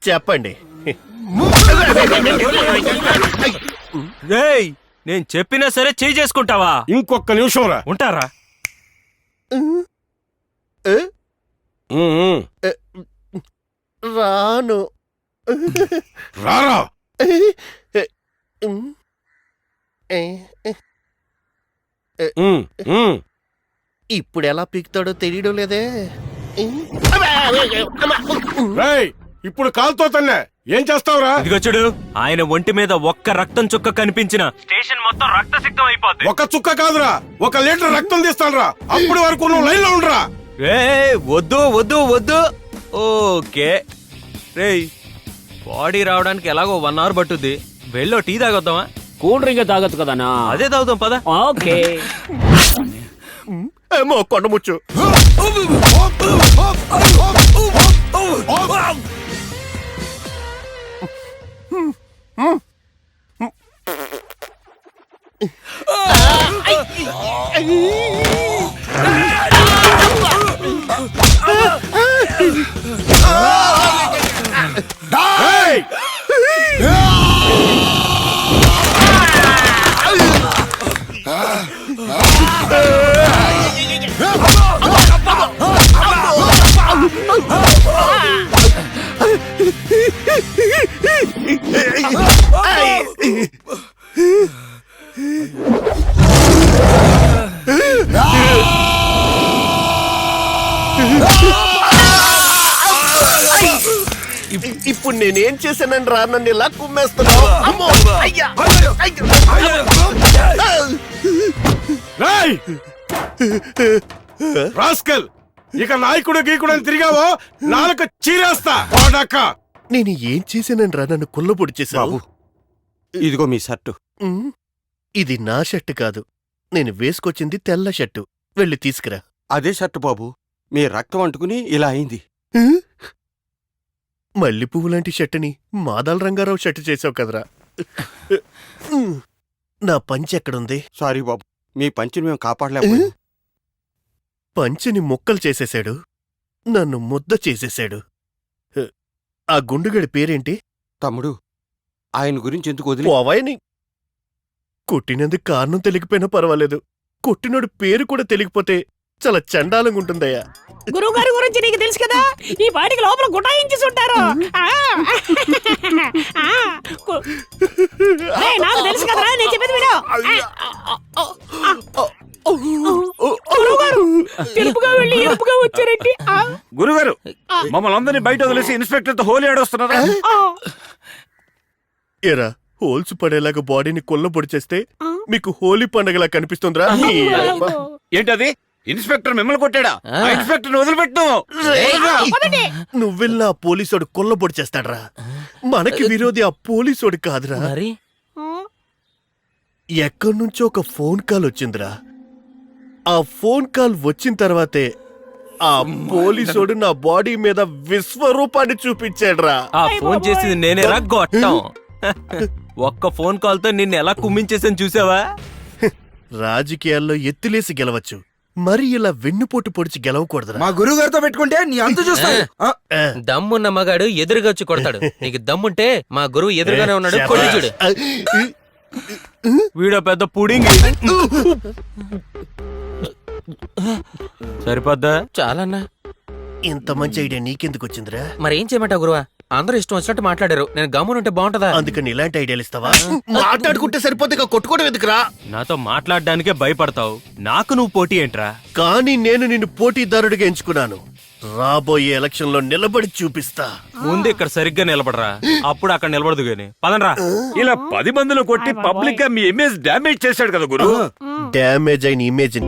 చెప్పండి. రేయ్, నేను చెప్పినా సరే చేయి చేసుకుంటావా? ఇంకొక నిమిషం రా. ఉంటారా? రాను. రారా. ఇప్పుడు ఎలా పీకుతాడో తెలియడం లేదే. రేయ్, ఇప్పుడు కాలుతో తన్నే ఏం చేస్తావురా? ఇదిగో చూడు, ఆయన ఒంటి మీద ఒక్క రక్తం చుక్క కనిపించిన స్టేషన్ మొత్తం రక్తసిక్తం అయిపోద్ది. ఒక చుక్క కాదురా, 1 లీటర్ రక్తం తీస్తానురా. అప్పటి వరకు నువ్వు లైన్ లో ఉండరా. వద్దు వద్దు వద్దు. ఓకే రేయ్, బాడీ రావడానికి ఎలాగో 1 అవర్ పట్టుద్ది. వెళ్ళో టీ తాగొద్దామా? కూల్ డ్రింక్ తాగొచ్చు కదనా? అదే తాగుదాం పద. ఓకే. ఏమో కొండముచ్చు. ఇప్పుడు నేనేం చేశానని రా నన్ను ఇలా కుమ్మేస్తున్నావు? అమ్మో, అయ్యా, రాస్కల్, ఇక నాయకుడు గీకుడు అని తిరిగావో నాలుక చీరేస్తా. నేను ఏం చేశానని రా నన్ను కుళ్ళబొడి చేశావు? ఇదిగో మీ షర్టు. ఇది నా షర్టు కాదు, నేను వేసుకొచ్చింది తెల్ల షర్టు. వెళ్ళి తీసుకురా. అదే షర్టు బాబు, మీ రక్తం అంటుకుని ఇలా అయింది. మల్లి పువ్వు లాంటి షర్టుని మాదాల రంగారావు షర్టు చేసావు కదరా. నా పంచి ఎక్కడుంది? సారీ బాబు, మీ పంచిని మేము కాపాడలేము. పంచిని ముక్కలు చేసేశాడు, నన్ను ముద్ద చేసేశాడు. ఆ గుండుగడి పేరేంటి? తమ్ముడు, ఆయన గురించి ఎందుకు వదిలి? పోవాయని కొట్టినందుకు కారణం తెలియకపోయినా పర్వాలేదు, కొట్టినోడు పేరు కూడా తెలియకపోతే చాలా చండాలంగా ఉంటుందయ్యా. గురువు గారి గురించి నీకు తెలుసు కదా, ఈ పాటికి లోపల గుటాయించేసి ఉంటారు. నాకు తెలుసు కదరా, నేను చెప్పేది విను. గురువుగారు తెలుపుగా వెళ్ళి ఎరుపుగా వచ్చారండి. గురుగారు, మమ్మల్ని అందరినీ బయట వదిలేసి ఇన్స్పెక్టర్ తో హోలీ ఆడొస్తున్నారా? ఎరా, హోల్స్ పడేలాగా బాడీని కొల్లబొడి చేస్తే మీకు హోలీ పండగలా కనిపిస్తుందిరా? ఏంటది? ఇన్స్పెక్టర్ మిమ్మల్ని కొట్టాడా? ఇన్స్పెక్టర్ వదిలిపెట్టు. నువ్వెళ్ళి ఆ పోలీసోడు కొల్లబొడి చేస్తాడ్రా. మనకి విరోధి ఆ పోలీసోడు కాదురా. ఎక్కడి నుంచో ఒక ఫోన్ కాల్ వచ్చిందిరా. ఆ ఫోన్ కాల్ వచ్చిన తర్వాతే ఆ పోలీసోడు నా బాడీ మీద విశ్వరూపాన్ని చూపించాడ్రా. ఆ ఫోన్ చేసింది నేనే రా గొట్టం. ఒక్క ఫోన్ కాల్ తో నిన్ను ఎలా కుమ్మించేసాను చూసావా? రాజకీయాల్లో ఎత్తులేసి గెలవచ్చు, మరి ఇలా వెన్నుపోటు పొడిచి గెలవకూడదురా. మా గురువు గారితో పెట్టుకుంటే నీ అంత చూస్తాను. దమ్మున్న మగాడు ఎదురుగా వచ్చి కొడతాడు. నీకు దమ్ముంటే మా గురువు ఎదురుగానే ఉన్నాడు, కొట్టి చూడు. వీడో పెద్ద పుడింగ్. సరిపోద్దా? చాలన్నా. ఇంత మంచి ఐడియా నీకెందుకు వచ్చిందిరా? మరేం చేయమంటావు గురువా? అందరూ ఇష్టం వచ్చినట్టు మాట్లాడారు, నేను గమ్మునుంటే బాగుంటదా? అందుకని ఇలాంటి ఐడియాలు ఇస్తావా? మాట్లాడుకుంటే సరిపోతే కొట్టుకోవడం ఎందుకురా? నాతో మాట్లాడడానికే భయపడతావు, నాకు నువ్వు పోటీ ఏంట్రా? కానీ నేను నిన్ను పోటీదారుడిగా ఎంచుకున్నాను. రాబోయే ఎలక్షన్ లో నిలబడి చూపిస్తా. ముందు ఇక్కడ సరిగ్గా నిలబడరా, అప్పుడు అక్కడ నిలబడదు గాని. పదండ్రా. ఇలా 10 మందిలో కొట్టి పబ్లిక్ గా మీ ఇమేజ్ డ్యామేజ్ చేశాడు కదా గురు. డ్యామేజ్ అయిన ఇమేజ్